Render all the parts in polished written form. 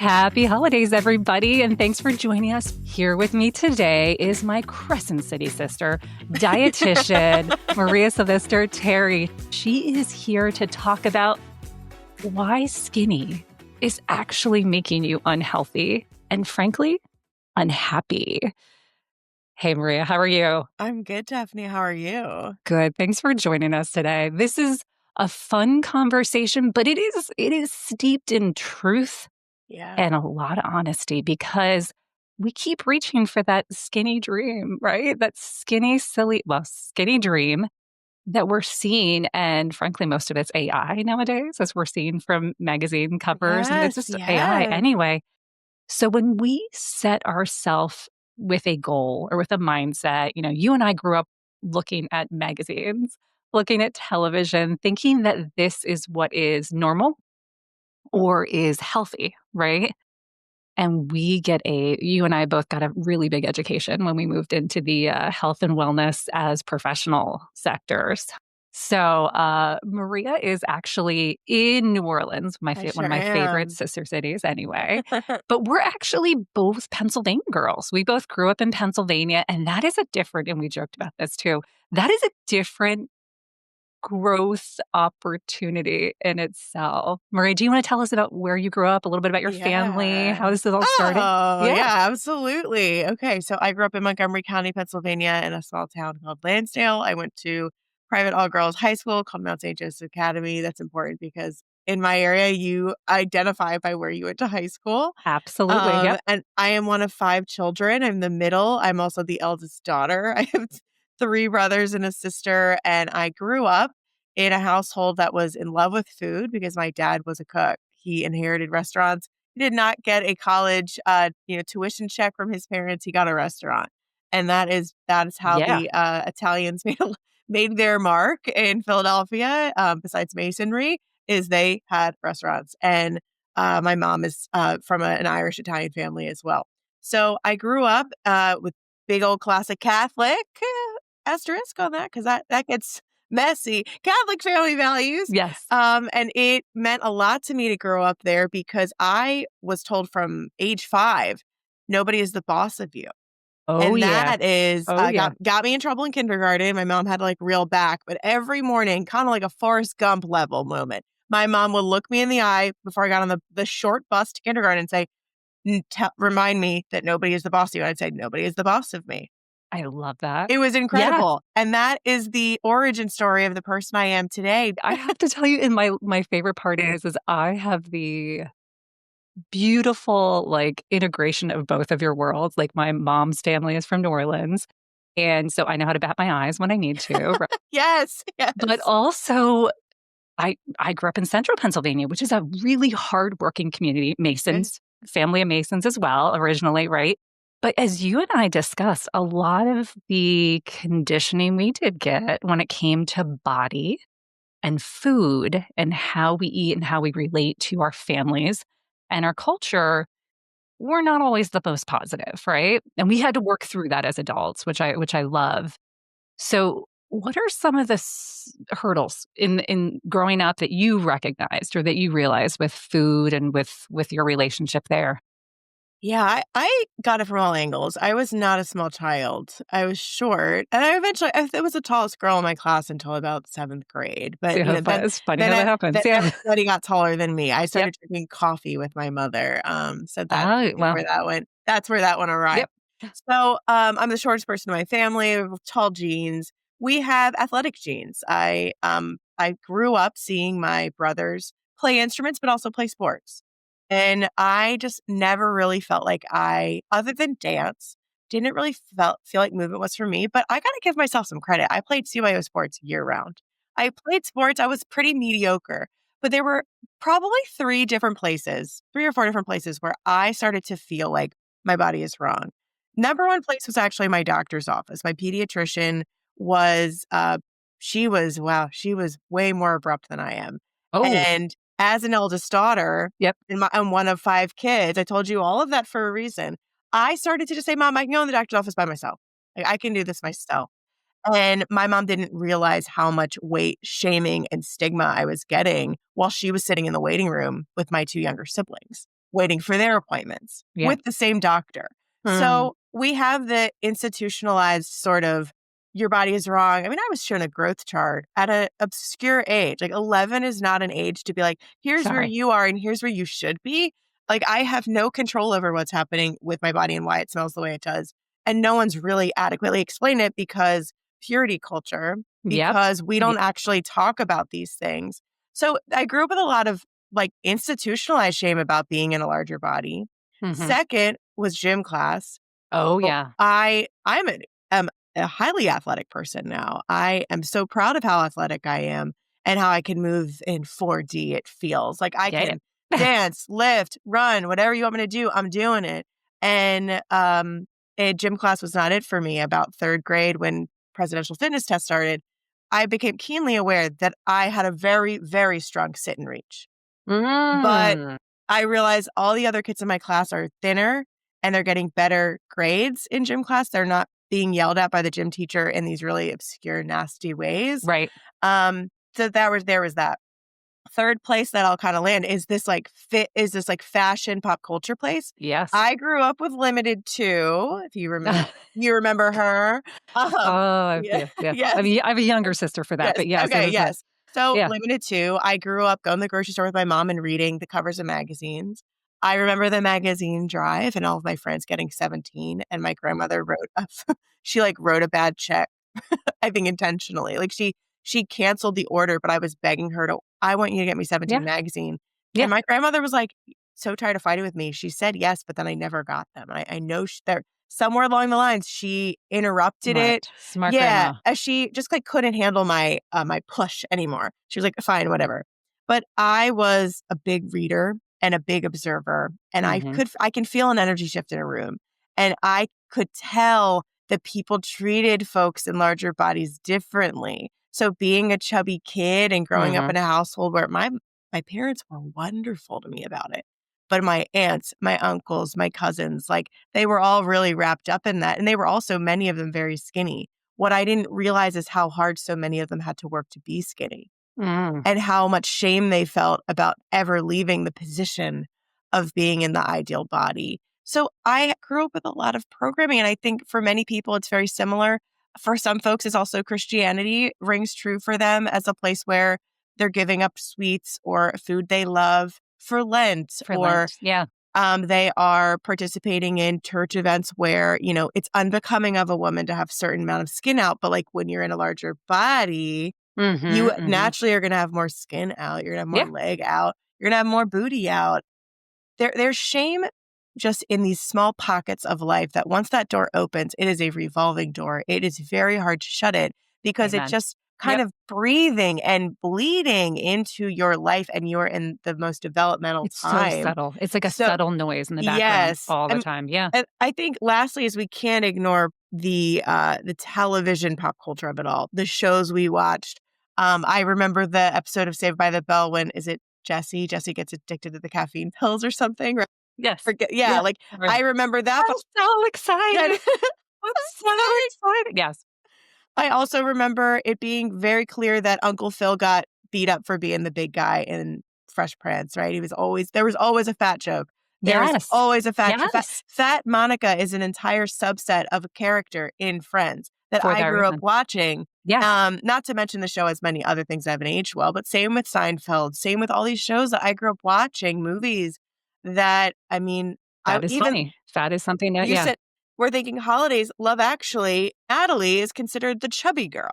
Happy holidays, everybody, and thanks for joining us. Here with me today is my Crescent City sister, dietitian, Maria Sylvester Terry. She is here to talk about why skinny is actually making you unhealthy and, frankly, unhappy. Hey, Maria, how are you? I'm good, Daffney. How are you? Good. Thanks for joining us today. This is a fun conversation, but it is steeped in truth Yeah. and a lot of honesty because we keep reaching for that skinny dream, right? That skinny dream that we're seeing. And frankly, most of it's AI nowadays, as we're seeing from magazine covers, and it's Yes, just AI yes. anyway. So when we set ourselves with a goal or with a mindset, you and I grew up looking at magazines, looking at television, thinking that this is what is normal or is healthy, right? And you and I both got a really big education when we moved into the health and wellness as professional sectors. So Maria is actually in New Orleans, I one sure of my favorite am. sister cities anyway. But we're actually both Pennsylvania girls. We both grew up in Pennsylvania, and and we joked about this too, that is a different growth opportunity in itself. Marie, do you want to tell us about where you grew up, a little bit about your family, Yeah. how this is all started? Oh, Yeah. yeah, absolutely. Okay, so I grew up in Montgomery County, Pennsylvania, in a small town called Lansdale. I went to private all-girls high school called Mount St. Joseph Academy. That's important because in my area, you identify by where you went to high school. Absolutely. Yep. And I am one of 5 children. I'm the middle. I'm also the eldest daughter. I have 3 brothers and a sister, and I grew up in a household that was in love with food because my dad was a cook. He inherited restaurants. He did not get a college, tuition check from his parents. He got a restaurant, and that is how Yeah. the Italians made their mark in Philadelphia. Besides masonry, is they had restaurants, and my mom is from an Irish Italian family as well. So I grew up with big old classic Catholic asterisk on that because that gets messy. Catholic family values. Yes. And it meant a lot to me to grow up there because I was told from age 5, nobody is the boss of you. Oh, And yeah. that is Oh, yeah. got me in trouble in kindergarten. My mom had to like reel back, but every morning, kind of like a Forrest Gump level moment, my mom would look me in the eye before I got on the short bus to kindergarten and say, remind me that nobody is the boss of you. I'd say, nobody is the boss of me. I love that. It was Yeah. incredible. And that is the origin story of the person I am today. I have to tell you, and my favorite part is I have the beautiful like integration of both of your worlds. Like my mom's family is from New Orleans. And so I know how to bat my eyes when I need to. Yes, But yes. also I grew up in central Pennsylvania, which is a really hardworking community. Good. Masons, family of Masons as well, originally, right? But as you and I discussed, a lot of the conditioning we did get when it came to body and food and how we eat and how we relate to our families and our culture were not always the most positive, right? And we had to work through that as adults, which I love. So, what are some of the hurdles in growing up that you recognized or that you realized with food and with your relationship there? Yeah, I got it from all angles. I was not a small child. I was short, and I was the tallest girl in my class until about 7th grade. But, Yeah, it's funny how that happens. then Yeah. everybody got taller than me. I Yep. started drinking coffee with my mother, so Oh, well. that's where that one arrived. Yep. So, I'm the shortest person in my family. We have tall genes. We have athletic genes. I grew up seeing my brothers play instruments, but also play sports. And I just never really felt like other than dance, didn't really feel like movement was for me. But I got to give myself some credit. I played CYO sports year round. I played sports. I was pretty mediocre, but there were probably 3 or 4 different places where I started to feel like my body is wrong. Number one place was actually my doctor's office. My pediatrician was, wow, she was way more abrupt than I am. Oh, And as an eldest daughter, yep. I'm one of 5 kids. I told you all of that for a reason. I started to just say, Mom, I can go in the doctor's office by myself. Like, I can do this myself. And my mom didn't realize how much weight shaming and stigma I was getting while she was sitting in the waiting room with my 2 younger siblings. waiting for their appointments Yeah. with the same doctor. So we have the institutionalized sort of your body is wrong. I mean, I was shown a growth chart at an obscure age. Like 11 is not an age to be like, here's where Sorry. you are and here's where you should be. Like I have no control over what's happening with my body and why it smells the way it does. And no one's really adequately explained it because purity culture, Yep. because we don't actually talk about these things. So I grew up with a lot of like institutionalized shame about being in a larger body. Second was gym class. Oh, Well, yeah. am a highly athletic person now. I am so proud of how athletic I am and how I can move in 4D. It feels like I Get can it. dance, lift, run, whatever you want me to do, I'm doing it. And gym class was not it for me. About third grade, when presidential fitness test started, I became keenly aware that I had a very, very strong sit and reach. But Mm. I realized all the other kids in my class are thinner and they're getting better grades in gym class. They're not being yelled at by the gym teacher in these really obscure, nasty ways. Right. So there was that. Third place that I'll kind of land is this like fashion pop culture place. Yes. I grew up with Limited Too, if you remember her. Oh, Yeah, yeah, yeah. yes. I have a younger sister for that, Yes. but yes, it Okay. was a Yes. So yeah. Limited Too, I grew up going to the grocery store with my mom and reading the covers of magazines. I remember the magazine drive and all of my friends getting 17, and my grandmother she like wrote a bad check, I think intentionally. Like she canceled the order, but I was begging her to, I want you to get me 17 Yeah. magazine. Yeah. And my grandmother was like so tired of fighting with me. She said yes, but then I never got them. I know there somewhere along the lines she interrupted it. Smart Yeah, grandma. she just like couldn't handle my push anymore. She was like, fine, whatever. But I was a big reader and a big observer, and I can feel an energy shift in a room, and I could tell that people treated folks in larger bodies differently. So being a chubby kid and growing up in a household where my parents were wonderful to me about it, but my aunts, my uncles, my cousins, like they were all really wrapped up in that, and they were also many of them very skinny. What I didn't realize is how hard so many of them had to work to be skinny Mm. and how much shame they felt about ever leaving the position of being in the ideal body. So I grew up with a lot of programming, and I think for many people, it's very similar. For some folks, it's also Christianity rings true for them as a place where they're giving up sweets or food they love for Lent, For or Lent. Yeah. they are participating in church events where, it's unbecoming of a woman to have a certain amount of skin out. But like when you're in a larger body, you naturally are going to have more skin out. You're going to have more Yeah. leg out. You're going to have more booty out. There's shame just in these small pockets of life that once that door opens, it is a revolving door. It is very hard to shut it because it Amen. just kind of breathing and bleeding into your life, and you're in the most developmental It's so time. subtle. It's like a So, subtle noise in the background yes. all the time. Yeah. And I think lastly is we can't ignore the television pop culture of it all, the shows we watched. I remember the episode of Saved by the Bell when, is it Jesse? Jesse gets addicted to the caffeine pills or something. Right? Yes. Yeah, like Right. I remember that. I'm so excited. I'm so excited. Yes. I also remember it being very clear that Uncle Phil got beat up for being the big guy in Fresh Prince, right? There was always a fat joke. There was Yes. always a fat joke. Yes. Fat Monica is an entire subset of a character in Friends that For I that grew up reason. watching. Yeah. Not to mention the show has many other things that haven't aged well, but same with Seinfeld, same with all these shows that I grew up watching, movies that, I mean, That is funny. Fat is something that, you yeah. said, we're thinking holidays, Love Actually, Natalie is considered the chubby girl.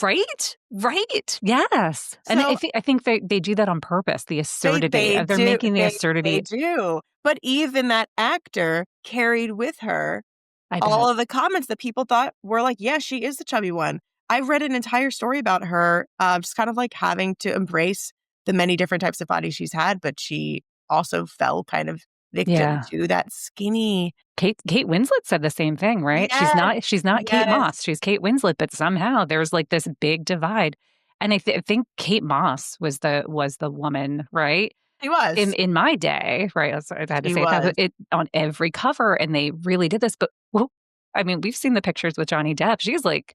Right? Right. Yes. And So I think they do that on purpose, the absurdity. they They're do, making the they absurdity. do. But even that actor carried with her I all bet. of the comments that people thought were like, yeah, she is the chubby one. I read an entire story about her, just kind of like having to embrace the many different types of bodies she's had, but she also fell kind of victim Yeah. to that skinny. Kate Winslet said the same thing, right? Yes, She's not Kate yes, Moss. She's Kate Winslet, but somehow there's like this big divide. And I think Kate Moss was the woman, right? she was. In my day, right? I had to She say that was. it on every cover, and they really did this. But well, I mean, we've seen the pictures with Johnny Depp. She's like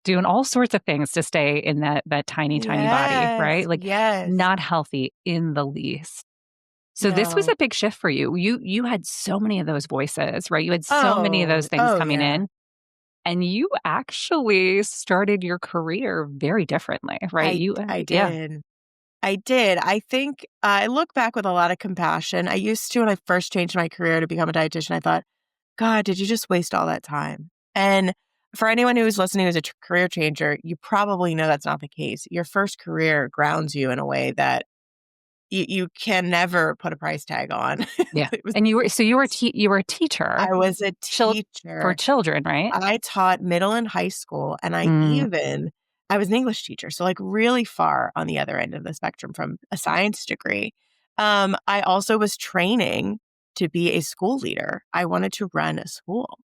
doing all sorts of things to stay in that tiny body, Yes, right? Like yes. not healthy in the least. So this was No. a big shift for you. You had so many of those voices, right? You had so many of those Oh, things oh coming yeah. in, and you actually started your career very differently, right? I Yeah, did. I did. I think I look back with a lot of compassion. I used to, when I first changed my career to become a dietitian, I thought, God, did you just waste all that time? And for anyone who's listening who's a career changer, you probably know that's not the case. Your first career grounds you in a way that you can never put a price tag on. yeah. It was, And you were a teacher I was a chil- for teacher. children, right? I taught middle and high school, and Mm, I was an English teacher, so, like, really far on the other end of the spectrum from a science degree. I also was training to be a school leader. I wanted to run a school.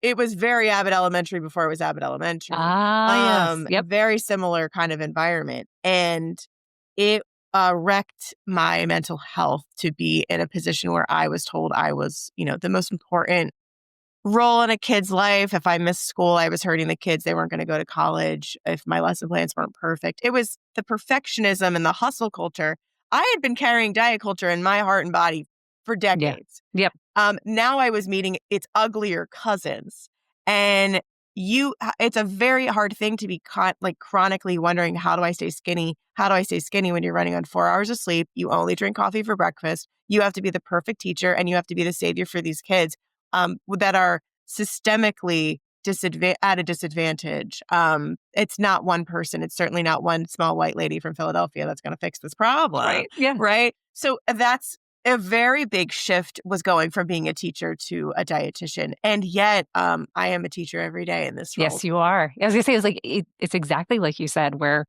It was very Abbott Elementary before it was Abbott Elementary. yes, yep, Very similar kind of environment, and it, wrecked my mental health to be in a position where I was told I was, the most important role in a kid's life. If I missed school, I was hurting the kids. They weren't going to go to college. If my lesson plans weren't perfect, it was the perfectionism and the hustle culture. I had been carrying diet culture in my heart and body for yeah, decades. yep, Now I was meeting its uglier cousins. And it's a very hard thing to be like chronically wondering, how do I stay skinny? How do I stay skinny when you're running on 4 hours of sleep? You only drink coffee for breakfast. You have to be the perfect teacher and you have to be the savior for these kids that are systemically at a disadvantage. It's not one person. It's certainly not one small white lady from Philadelphia that's going to fix this problem, right, yeah. right? So that's a very big shift, was going from being a teacher to a dietitian. And yet I am a teacher every day in this role. Yes, you are. As I say, it's like it's exactly like you said, where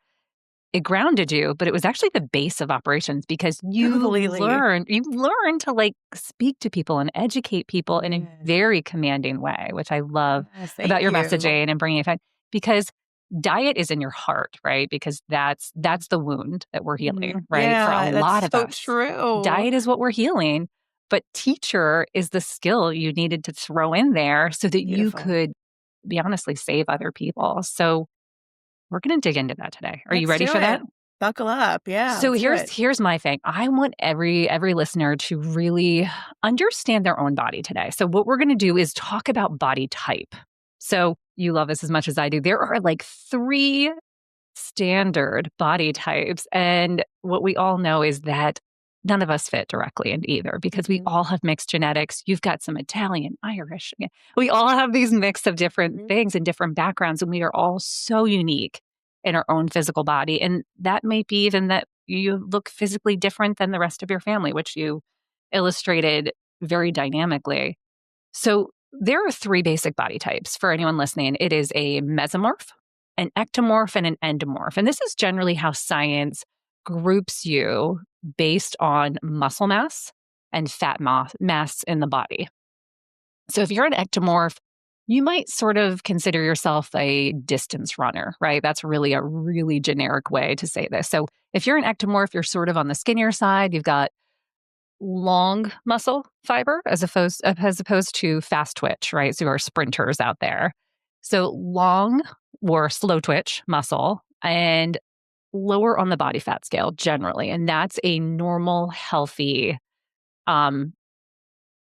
it grounded you, but it was actually the base of operations because Completely. you learned to like speak to people and educate people in a Yes. very commanding way, which I love Yes. about Thank your you. messaging and bringing it back because diet is in your heart, right? Because that's the wound that we're healing, right? For a Yeah, lot that's of so us, true. diet is what we're healing, but teacher is the skill you needed to throw in there so that you Beautiful. could be honestly save other people. So we're going to dig into that today. Are you Let's ready do for it. that? Buckle up. Yeah, So let's do it. here's my thing. I want every listener to really understand their own body today. So what we're going to do is talk about body type. So you love this as much as I do. There are like 3 standard body types and what we all know is that none of us fit directly in either because we Mhm, all have mixed genetics. You've got some Italian, Irish. Yeah. We all have these mix of different mhm. things and different backgrounds and we are all so unique in our own physical body and that may be even that you look physically different than the rest of your family, which you illustrated very dynamically. So there are 3 basic body types for anyone listening. It is a mesomorph, an ectomorph, and an endomorph. And this is generally how science groups you based on muscle mass and fat mass in the body. So if you're an ectomorph, you might sort of consider yourself a distance runner, right? That's really a really generic way to say this. So if you're an ectomorph, you're sort of on the skinnier side. You've got long muscle fiber as opposed to fast twitch, right? So our sprinters out there. So long or slow twitch muscle and lower on the body fat scale generally. And that's a normal, healthy um,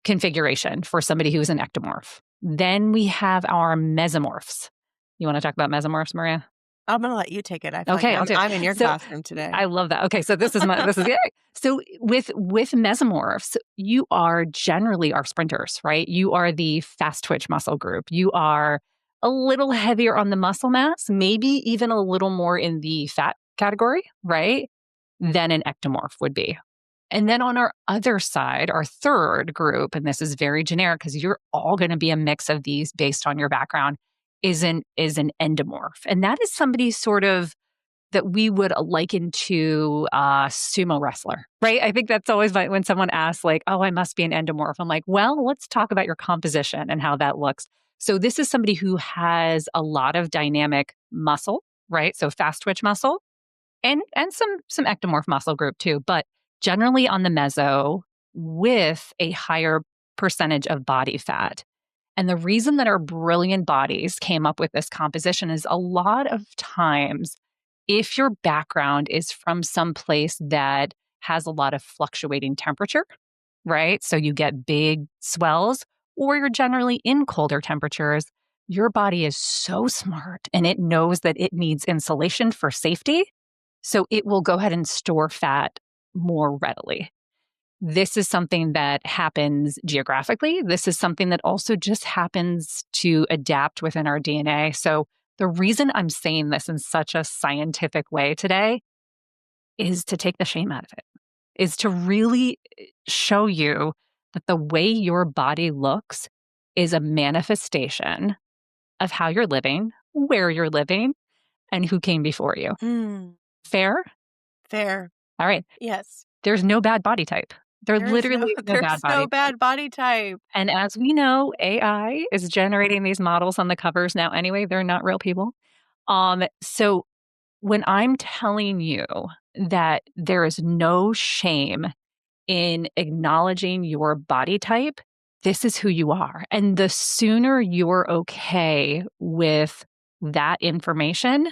configuration for somebody who's an ectomorph. Then we have our mesomorphs. You want to talk about mesomorphs, Maria? I'm gonna let you take it. I feel like Okay, I'll do it. I'm in your So classroom today. I love that. Okay, so this is it. So with mesomorphs, you are generally our sprinters, right? You are the fast twitch muscle group. You are a little heavier on the muscle mass, maybe even a little more in the fat category, right? Than an ectomorph would be. And then on our other side, our third group, and this is very generic because you're all going to be a mix of these based on your background, is an endomorph. And that is somebody sort of that we would liken to a sumo wrestler, right? I think that's always when someone asks, like, oh, I must be an endomorph. I'm like, well, let's talk about your composition and how that looks. So this is somebody who has a lot of dynamic muscle, right? So fast twitch muscle and some ectomorph muscle group too, but generally on the meso with a higher percentage of body fat. And the reason that our brilliant bodies came up with this composition is a lot of times, if your background is from some place that has a lot of fluctuating temperature, right? So you get big swells, or you're generally in colder temperatures. Your body is so smart and it knows that it needs insulation for safety. So it will go ahead and store fat more readily. This is something that happens geographically. This is something that also just happens to adapt within our DNA. So the reason I'm saying this in such a scientific way today is to take the shame out of it, is to really show you that the way your body looks is a manifestation of how you're living, where you're living, and who came before you. Mm, Fair? fair. All right. Yes. There's no bad body type. There There's no literally is no bad there's no body type. bad body type. And as we know, AI is generating these models on the covers now anyway. They're not real people. So when I'm telling you that there is no shame in acknowledging your body type, this is who you are. And the sooner you're okay with that information,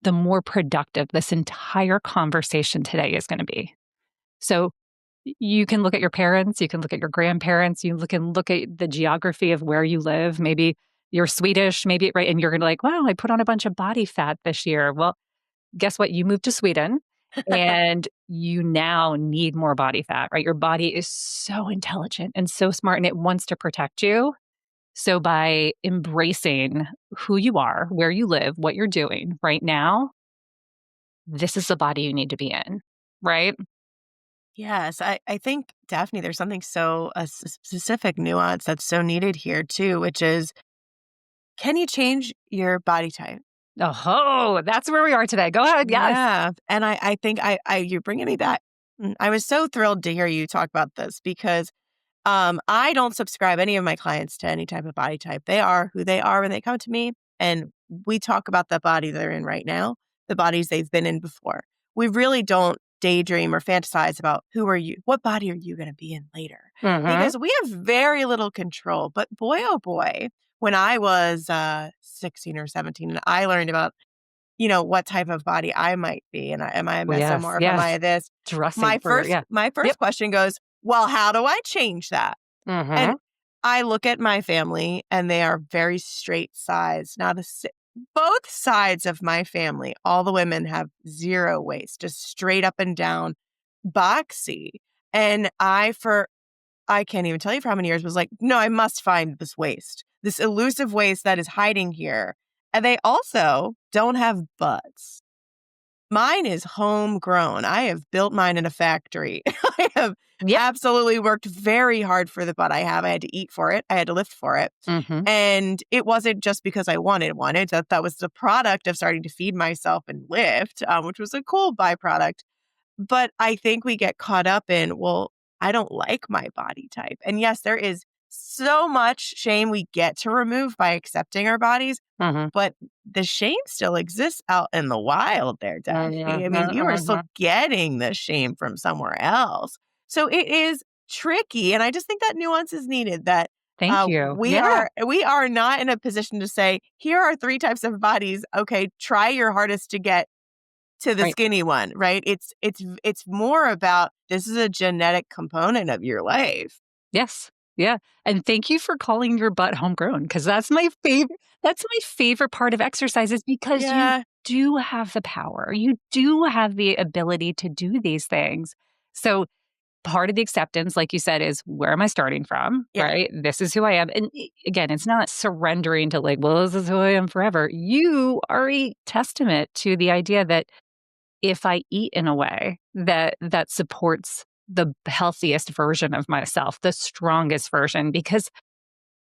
the more productive this entire conversation today is going to be. So you can look at your parents, you can look at your grandparents, can look at the geography of where you live. Maybe you're Swedish, maybe, right? And you're going to like, wow, I put on a bunch of body fat this year. Well, guess what? You moved to Sweden and you now need more body fat, right? Your body is so intelligent and so smart and it wants to protect you. So by embracing who you are, where you live, what you're doing right now, this is the body you need to be in, right? Yes, I think, Daphne, there's something so specific nuance that's so needed here too, which is, can you change your body type? Oh, that's where we are today. Go ahead. Yes. Yeah. And I think you're bringing me back. I was so thrilled to hear you talk about this because I don't subscribe any of my clients to any type of body type. They are who they are when they come to me. And we talk about the body they're in right now, the bodies they've been in before. We really don't daydream or fantasize about what body are you going to be in later? Mm-hmm. Because we have very little control. But boy, oh boy, when I was 16 or 17 and I learned about what type of body I might be. And am I a Well, yes. mesomorph? Am Yes. I this? Dressing for, yeah. My first Yep. question goes, well, how do I change that? Mm-hmm. And I look at my family and they are very straight sized. Now, both sides of my family, all the women have zero waist, just straight up and down, boxy. And I can't even tell you for how many years was like, no, I must find this waist, this elusive waist that is hiding here. And they also don't have butts. Mine is homegrown. I have built mine in a factory. I have absolutely worked very hard for the butt I have. I had to eat for it. I had to lift for it. Mm-hmm. And it wasn't just because I wanted. That was the product of starting to feed myself and lift, which was a cool byproduct. But I think we get caught up in, well, I don't like my body type. And yes, there is so much shame we get to remove by accepting our bodies. Mm-hmm. But the shame still exists out in the wild there, Daphne. I mean, you are still Mm-hmm. getting the shame from somewhere else. So it is tricky. And I just think that nuance is needed, that Thank you. we Yeah. are not in a position to say, here are 3 types of bodies. Okay, try your hardest to get to the Right. skinny one, right? It's more about, this is a genetic component of your life. Yes. Yeah. And thank you for calling your butt homegrown, because that's my favorite. That's my favorite part of exercise, is because Yeah. you do have the power. You do have the ability to do these things. So part of the acceptance, like you said, is, where am I starting from? Yeah. Right? This is who I am. And again, it's not surrendering to like, well, this is who I am forever. You are a testament to the idea that if I eat in a way that supports the healthiest version of myself, the strongest version, because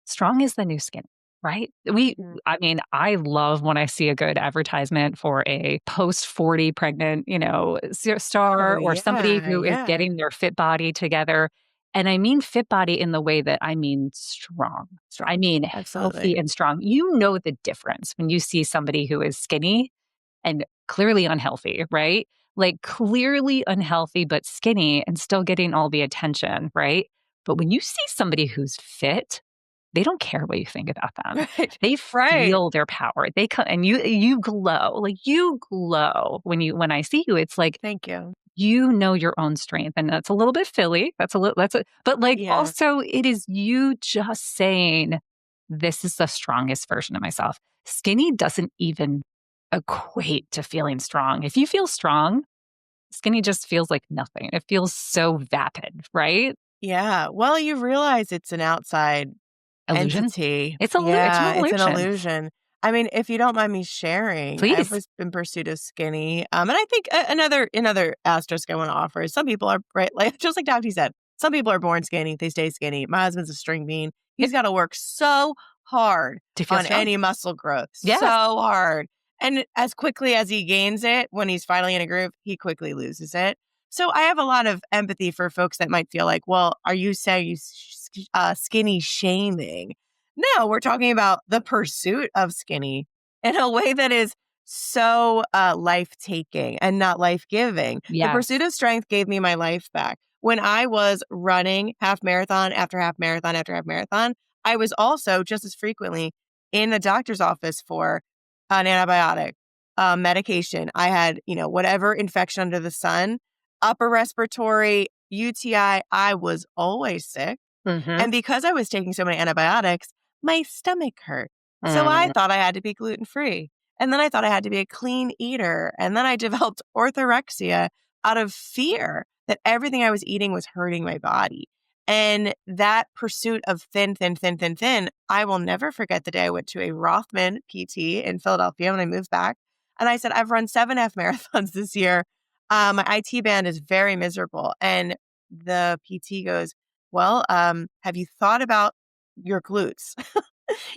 strong is the new skin, right? I mean, I love when I see a good advertisement for a post 40 pregnant, star, Oh, or somebody yeah. who is Yeah. getting their fit body together. And I mean fit body in the way that I mean strong. I mean Absolutely. healthy and strong. You know the difference when you see somebody who is skinny and clearly unhealthy, right? Like clearly unhealthy, but skinny and still getting all the attention, right? But when you see somebody who's fit, they don't care what you think about them. Right. They Right. feel their power. They come and you glow. Like you glow when I see you. It's like Thank you. you know your own strength. And that's a little bit Philly. But like Yeah. also it is you just saying, this is the strongest version of myself. Skinny doesn't even equate to feeling strong. If you feel strong, skinny just feels like nothing. It feels so vapid, right? Yeah. Well, you realize it's an outside Illusion. entity. It's an Yeah, it's an illusion. illusion. I mean, if you don't mind me sharing, I Please. was in pursuit of skinny. And I think another asterisk I want to offer is some people are right, like just like Daphne said, some people are born skinny, they stay skinny. My husband's a string bean. Yeah, He's got to work so hard to feel on strong. any muscle growth, so Yes. hard. And as quickly as he gains it, when he's finally in a groove, he quickly loses it. So I have a lot of empathy for folks that might feel like, well, are you saying skinny shaming? No, we're talking about the pursuit of skinny in a way that is so life-taking and not life-giving. The Yes. pursuit of strength gave me my life back. When I was running half marathon after half marathon after half marathon, I was also just as frequently in the doctor's office for an antibiotic, medication. I had, whatever infection under the sun, upper respiratory, UTI. I was always sick. Mm-hmm. And because I was taking so many antibiotics, my stomach hurt. So I Mm. thought I had to be gluten free. And then I thought I had to be a clean eater. And then I developed orthorexia out of fear that everything I was eating was hurting my body. And that pursuit of thin, thin, thin, thin, thin, I will never forget the day I went to a Rothman PT in Philadelphia when I moved back. And I said, I've run 7 F marathons this year. My IT band is very miserable. And the PT goes, well, have you thought about your glutes?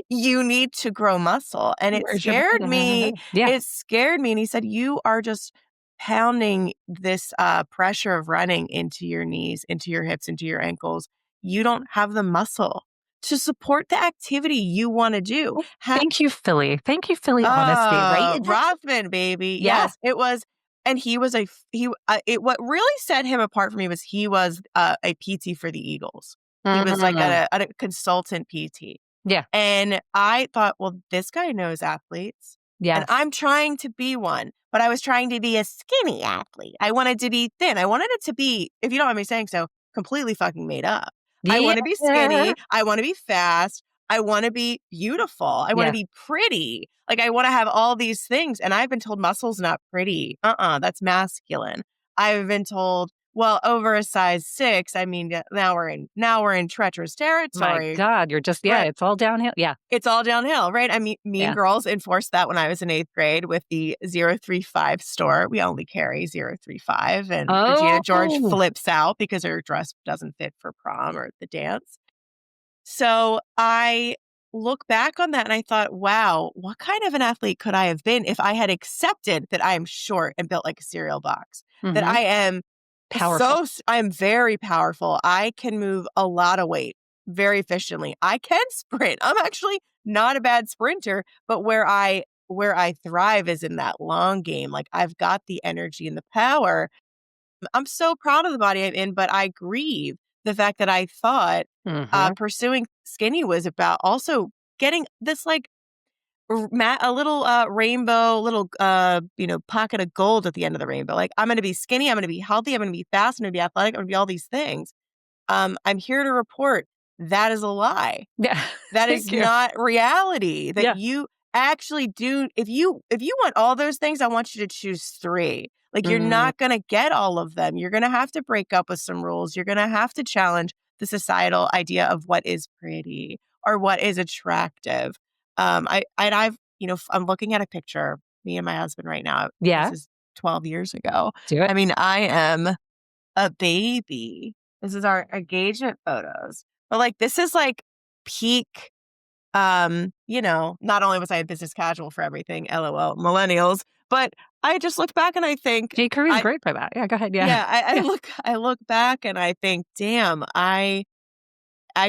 You need to grow muscle. And it Where's your scared me. Yeah. It scared me. And he said, you are just pounding this pressure of running into your knees, into your hips, into your ankles. You don't have the muscle to support the activity you want to do. Thank you, Philly. Thank you, Philly honesty, right? And that's Rothman, baby. yeah. Yes, it was. And he was what really set him apart for me was he was a PT for the Eagles. He was like Mhm. a consultant PT. Yeah. And I thought, well, this guy knows athletes. And Yes. I'm trying to be one, but I was trying to be a skinny athlete. I wanted to be thin. I wanted it to be, if you don't mind me saying so, completely fucking made up. I Yeah. want to be skinny. I want to be fast. I want to be beautiful. I want to Yeah. be pretty. Like I want to have all these things. And I've been told muscle's not pretty. That's masculine. I've been told, well, over a size 6. I mean, now we're in treacherous My territory. God, you're just Right. it's all downhill. Yeah. It's all downhill, right? I mean, Mean Yeah. Girls enforced that when I was in 8th grade with the 035 store. We only carry 035. And Regina George Oh. flips out because her dress doesn't fit for prom or the dance. So I look back on that and I thought, wow, what kind of an athlete could I have been if I had accepted that I am short and built like a cereal box, that Mhm. I am Powerful. I'm very powerful. I can move a lot of weight very efficiently. I can sprint. I'm actually not a bad sprinter, but where I thrive is in that long game. Like I've got the energy and the power. I'm so proud of the body I'm in, but I grieve the fact that I thought Mhm. pursuing skinny was about also getting this like a little rainbow, little pocket of gold at the end of the rainbow. Like I'm going to be skinny, I'm going to be healthy, I'm going to be fast, I'm going to be athletic, I'm going to be all these things. I'm here to report that is a lie. Yeah. That is Thank you. not reality. That Yeah. you actually do. If you want all those things, I want you to choose 3. Like you're Mm. not going to get all of them. You're going to have to break up with some rules. You're going to have to challenge the societal idea of what is pretty or what is attractive. I'm looking at a picture, me and my husband right now. This Yeah. is 12 years ago. Do it. I mean, I am a baby. This is our engagement photos. But like this is like peak not only was I a business casual for everything, LOL, millennials, but I just look back and I think J. Crew is great for that. Yeah, go ahead. Yeah. yeah, I, I Yeah. look I look back and I think, damn, I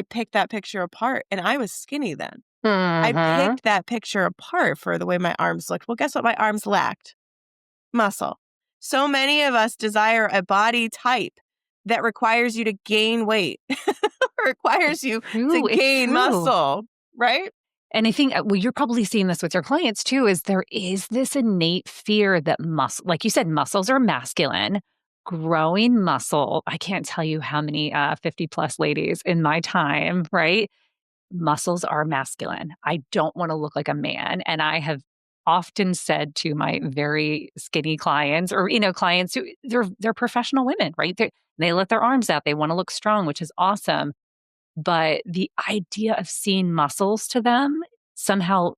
picked that picture apart and I was skinny then. I Mhm. picked that picture apart for the way my arms looked. Well, guess what my arms lacked? Muscle. So many of us desire a body type that requires you to gain weight, requires you to It's gain true. muscle, right? And I think, well, you're probably seeing this with your clients too, is there is this innate fear that like you said, muscles are masculine. growing muscle. I can't tell you how many 50 plus ladies in my time, right? Muscles are masculine. I don't want to look like a man. And I have often said to my very skinny clients or, clients who they're professional women, right? They let their arms out. They want to look strong, which is awesome. But the idea of seeing muscles to them somehow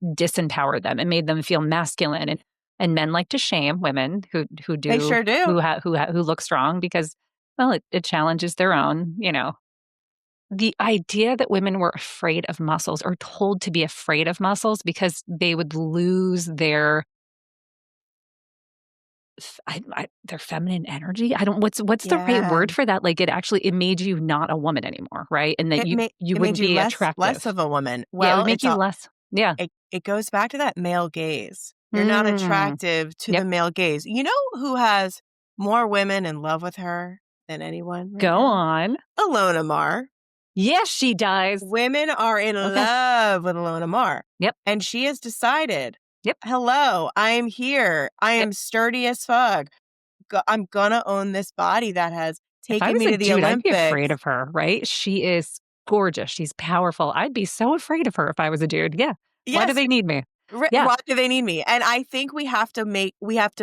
disempowered them and made them feel masculine. And men like to shame women who They do sure do. who look strong because, well, it challenges their own, the idea that women were afraid of muscles or told to be afraid of muscles because they would lose their feminine energy. I don't what's the right Yeah. word for that? Like it made you not a woman anymore, right? And that you It made wouldn't you be less attractive. of a woman. Yeah, it would Well, make it's you all less. Yeah. it goes back to that male gaze. You're not Mm. attractive to the Yep. male gaze. You know who has more women in love with her than anyone right Go now? on. Alona Mar. Yes, she does. Women are in Okay. love with Alona Mar. Yep. And she has decided, Yep. hello, I am here. I Yep. am sturdy as fuck. I'm gonna own this body that has If I taken was me a to the dude, I'd be afraid Olympics. of her, right? She is gorgeous. She's powerful. I'd be so afraid of her if I was a dude. Yeah. Why do Yes, they need me? Yeah. why do they need me? And I think we have to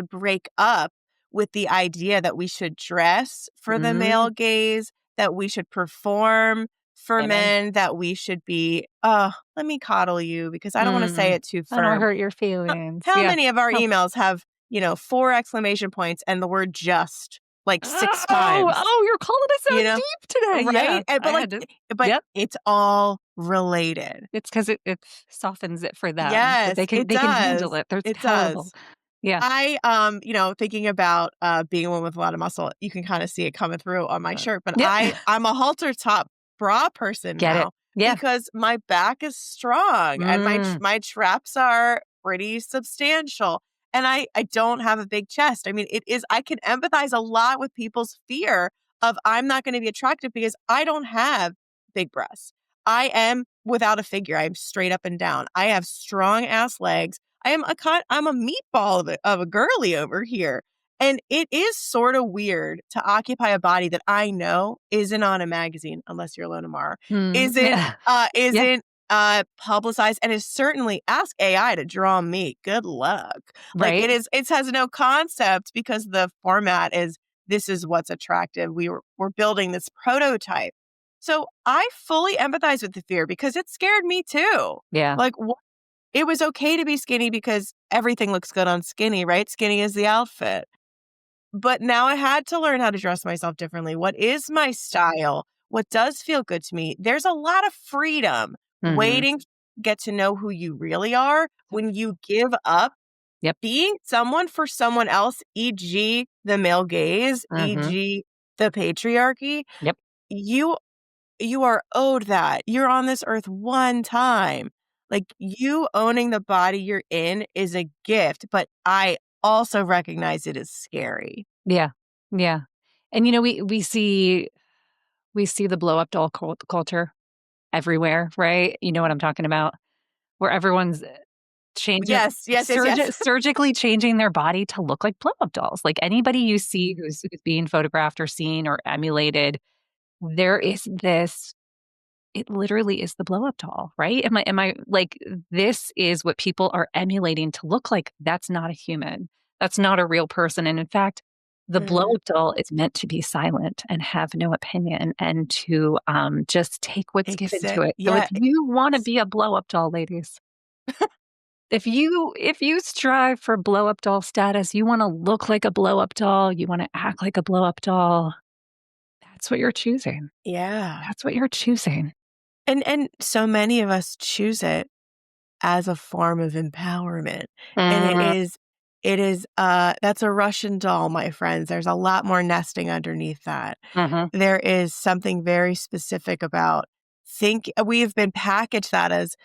break up with the idea that we should dress for the Mm, male gaze, that we should perform for amen. men, that we should be, oh, let me coddle you because I don't want to say Mm. it too I don't firm. hurt your feelings. How Yeah. many of our Oh. emails have, 4 exclamation points and the word just like 6 Oh, times? oh, you're calling us You out know? deep today. Yeah. Right? And I but, like, had to. but Yep. it's all related. It's because it softens it for them. That Yes, it they can handle does. it. They're It palatable. does. Yeah. Thinking about, being a woman with a lot of muscle, you can kinda see it coming through on my shirt, but Yep. I'm a halter top bra person Get it. now Yeah. because my back is strong and Mm. my traps are pretty substantial, and I don't have a big chest. I mean, I can empathize a lot with people's fear of I'm not gonna be attractive because I don't have big breasts. I am without a figure, I'm straight up and down. I have strong ass legs. I'm a meatball of a girly over here. And it is sort of weird to occupy a body that I know isn't on a magazine, unless you're Lona Mara, Mm. isn't Yeah. Yeah. isn't publicized, and is certainly ask AI to draw me. Good luck. Like Right. it has no concept because the format is this is what's attractive. We're building this prototype. So I fully empathize with the fear because it scared me too. Yeah. Like it was okay to be skinny because everything looks good on skinny, right? Skinny is the outfit. But now I had to learn how to dress myself differently. What is my style? What does feel good to me? There's a lot of freedom Mhm. waiting to get to know who you really are when you give up Yep. being someone for someone else, e.g., the male gaze, Mhm. e.g., the patriarchy. Yep. You you are owed that. You're on this earth one time. Like, you owning the body you're in is a gift, but I also recognize it is scary. Yeah. Yeah. And, we see the blow up doll culture everywhere, right? You know what I'm talking about? Where everyone's changing Yes, yes, yes, yes. surgically changing their body to look like blow up dolls. Like anybody you see who's being photographed or seen or emulated, there is this it literally is the blow up doll, right? Am I like this is what people are emulating to look like. That's not a human. That's not a real person. And in fact, the blow Mhm. up doll is meant to be silent and have no opinion and to just take what's given to it. So if Yeah, you want to be a blow up doll, ladies, if you strive for blow up doll status, you want to look like a blow up doll, you want to act like a blow up doll, that's what you're choosing. yeah. That's what you're choosing. And so many of us choose it as a form of empowerment, and Mm, that's a Russian doll, my friends. There's a lot more nesting underneath that. mhm. There is something very specific about we have been packaged that as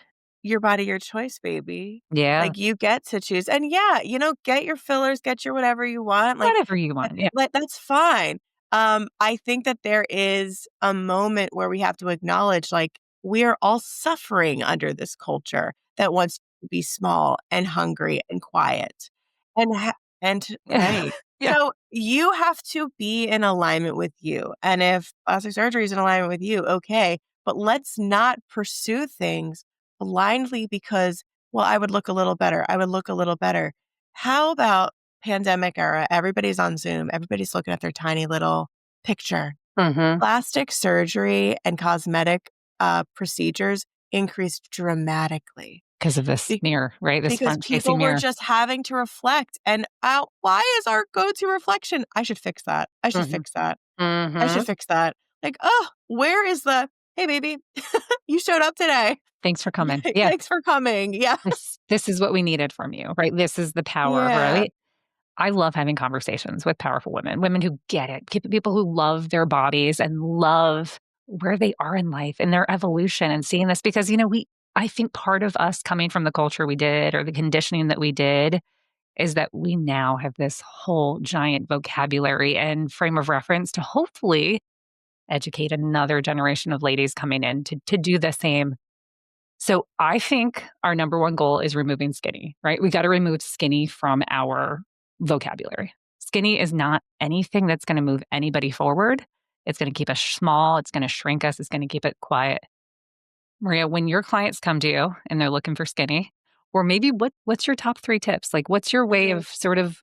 your body, your choice, baby. Yeah. Like, you get to choose. And yeah, get your fillers, get your whatever you want. Whatever you want, yeah. That's fine. I think that there is a moment where we have to acknowledge, like, we are all suffering under this culture that wants to be small and hungry and quiet. And right. Yeah. So you have to be in alignment with you. And if plastic surgery is in alignment with you, okay. But let's not pursue things blindly because, well, I would look a little better. I would look a little better. How about pandemic era? Everybody's on Zoom. Everybody's looking at their tiny little picture. Mm-hmm. Plastic surgery and cosmetic procedures increased dramatically Because of this mirror, right? This because front facing people were mirror. just having to reflect. And why is our go-to reflection? I should fix that. I should Mm-hmm. fix that. I should Mm-hmm. fix that. Like, oh, where is the, hey, baby, you showed up today. Thanks for coming. Yeah. Thanks for coming. Yeah. This is what we needed from you, right? This is the power, Yeah. right? I love having conversations with powerful women, women who get it, people who love their bodies and love where they are in life and their evolution and seeing this because, I think part of us coming from the culture we did or the conditioning that we did is that we now have this whole giant vocabulary and frame of reference to hopefully educate another generation of ladies coming in to do the same. So I think our number one goal is removing skinny, right? We got to remove skinny from our vocabulary. Skinny is not anything that's going to move anybody forward. It's going to keep us small. It's going to shrink us. It's going to keep it quiet. Maria, when your clients come to you and they're looking for skinny, or maybe what's your top 3 tips? Like, what's your way Mhm. of sort of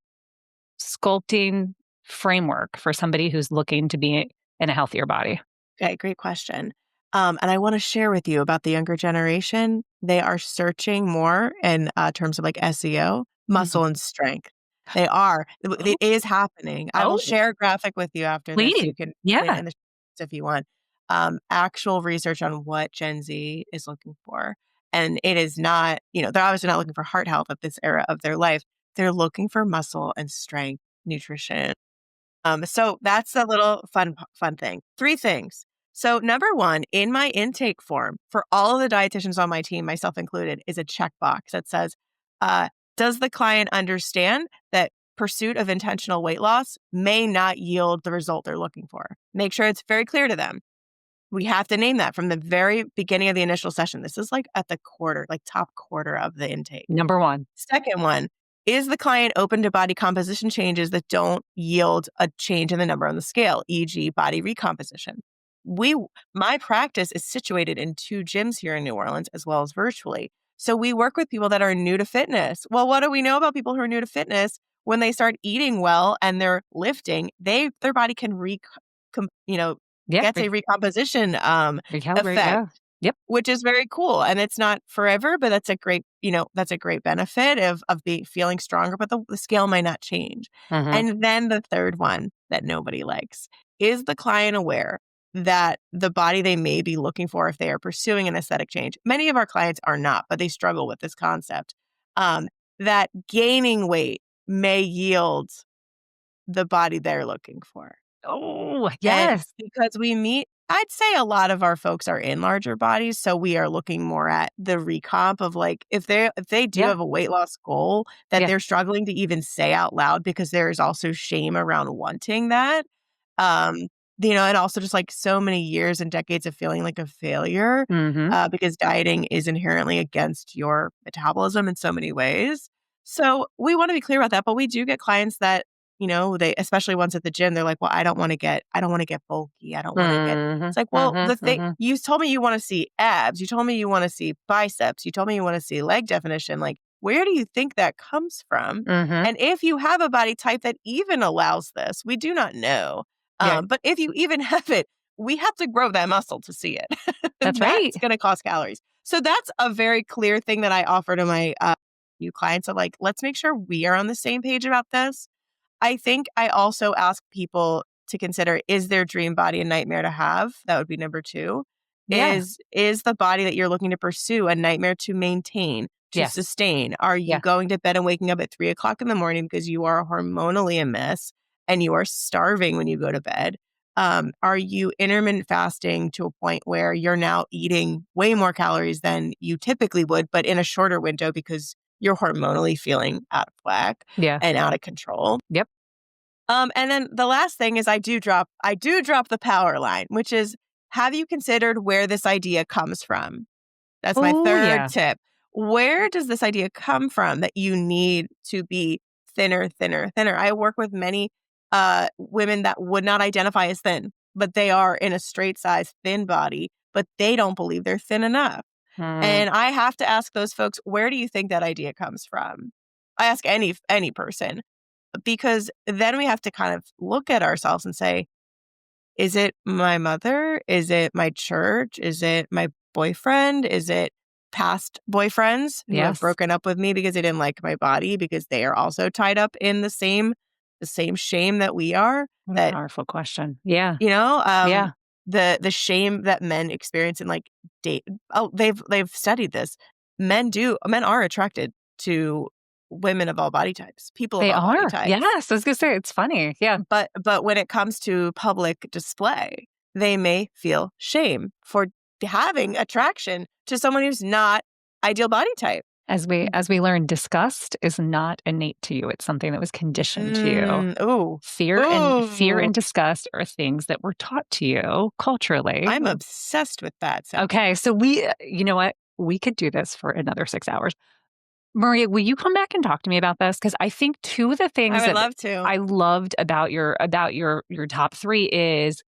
sculpting framework for somebody who's looking to be in a healthier body? Okay, great question. And I want to share with you about the younger generation. They are searching more in terms of like SEO, Mhm. muscle and strength. They are. Oh, It is happening. I will oh, share a graphic with you after this. please. You can put it Yeah. in the show notes if you want. Actual research on what Gen Z is looking for. And it is not, they're obviously not looking for heart health at this era of their life. They're looking for muscle and strength, nutrition. So that's a little fun thing. 3 things. So number 1, in my intake form for all of the dietitians on my team, myself included, is a checkbox that says, uh, does the client understand that pursuit of intentional weight loss may not yield the result they're looking for? Make sure it's very clear to them. We have to name that from the very beginning of the initial session. This is like at the quarter, like top quarter of the intake. Number one. Second one, is the client open to body composition changes that don't yield a change in the number on the scale, e.g., body recomposition? We, my practice is situated in 2 gyms here in New Orleans as well as virtually. So we work with people that are new to fitness. Well, what do we know about people who are new to fitness? When they start eating well and they're lifting, their body can Yeah. gets a recomposition Recalibrate. effect, Yeah. Yep. which is very cool. And it's not forever, but that's a great benefit of being feeling stronger, but the scale might not change. Hmm. And then the third one that nobody likes is the client aware that the body they may be looking for if they are pursuing an aesthetic change. Many of our clients are not, but they struggle with this concept. Um, that gaining weight may yield the body they're looking for. Oh, And yes. because I'd say a lot of our folks are in larger bodies, so we are looking more at the recomp of like if they do Yeah. have a weight loss goal that Yeah. they're struggling to even say out loud because there is also shame around wanting that. Um, and also just like so many years and decades of feeling like a failure Hmm. because dieting is inherently against your metabolism in so many ways. So we want to be clear about that, but we do get clients that they especially ones at the gym, they're like, "Well, I don't wanna get bulky. I don't wanna get." Hmm. It's like, "Well, Hmm. Hmm. you told me you wanna see abs. You told me you wanna see biceps. You told me you wanna see leg definition. Like, where do you think that comes from? Hmm. And if you have a body type that even allows this, we do not know. Yeah. But if you even have it, we have to grow that muscle to see it. And That's right. that's gonna cost calories." So that's a very clear thing that I offer to my, new clients of like, "Let's make sure we are on the same page about this." I think I also ask people to consider, is their dream body a nightmare to have? That would be number 2. Yeah. Is the body that you're looking to pursue a nightmare to maintain, to Yes. sustain? Are you Yeah. going to bed and waking up at 3 o'clock in the morning because you are hormonally a mess and you are starving when you go to bed? Are you intermittent fasting to a point where you're now eating way more calories than you typically would, but in a shorter window because you're hormonally feeling out of whack Yeah. and out of control? Yep. And then the last thing is I do drop the power line, which is, have you considered where this idea comes from? That's my Oh, third yeah. tip. Where does this idea come from that you need to be thinner, thinner, thinner? I work with many women that would not identify as thin, but they are in a straight size thin body, but they don't believe they're thin enough. Mm, And I have to ask those folks, where do you think that idea comes from? I ask any person, because then we have to kind of look at ourselves and say, is it my mother? Is it my church? Is it my boyfriend? Is it past boyfriends who have yes. broken up with me because they didn't like my body, because they are also tied up in the same shame that we are? What a That, powerful question. Yeah. you know, Yeah. the shame that men experience in like date. Oh, they've studied this. Men are attracted to women of all body types, people of They all body are. types. Yes. I was going to say, it's funny. Yeah. But when it comes to public display, they may feel shame for having attraction to someone who's not ideal body type. As we learn, disgust is not innate to you. It's something that was conditioned to you. Ooh. Fear and Ooh. disgust are things that were taught to you culturally. I'm obsessed with that. So Okay, so you know what? We could do this for another 6 hours. Maria, will you come back and talk to me about this? Because I think two of the I things would that love to. I loved about your top three is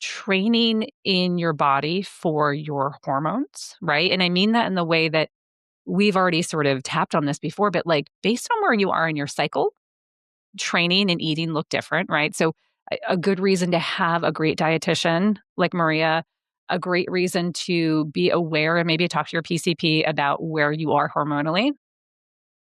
training in your body for your hormones, right? And I mean that in the way that we've already sort of tapped on this before, but like based on where you are in your cycle, training and eating look different, right? So, a good reason to have a great dietitian like Maria, a great reason to be aware and maybe talk to your PCP about where you are hormonally.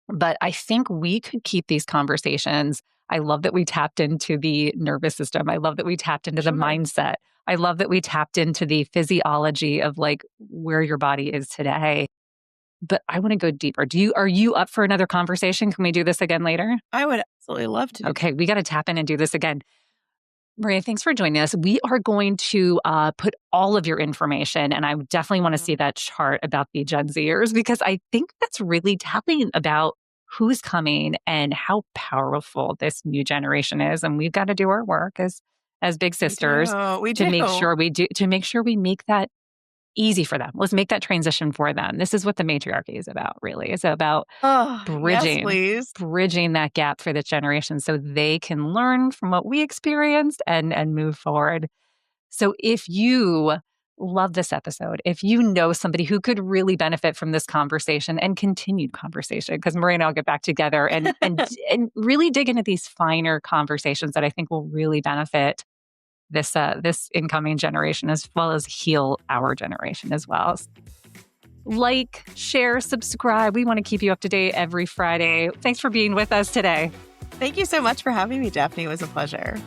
But I think we could keep these conversations. I love that we tapped into the nervous system. I love that we tapped into the Sure. mindset. I love that we tapped into the physiology of like where your body is today. But I want to go deeper. Are you up for another conversation? Can we do this again later? I would absolutely love to do. Okay, we got to tap in and do this again. Maria, thanks for joining us. We are going to put all of your information, and I definitely want to see that chart about the Gen Zers, because I think that's really telling about who's coming and how powerful this new generation is. And we've got to do our work as big We sisters do. We to make do. sure we make that easy for them. Let's make that transition for them. This is what the matriarchy is about, really. It's about Oh, yes, bridging please. bridging that gap for this generation so they can learn from what we experienced and move forward. So if you love this episode, if you know somebody who could really benefit from this conversation and continued conversation, because Maria and I'll get back together and really dig into these finer conversations that I think will really benefit this incoming generation, as well as heal our generation as well. Like, share, subscribe. We want to keep you up to date every Friday. Thanks for being with us today. Thank you so much for having me, Daphne. It was a pleasure.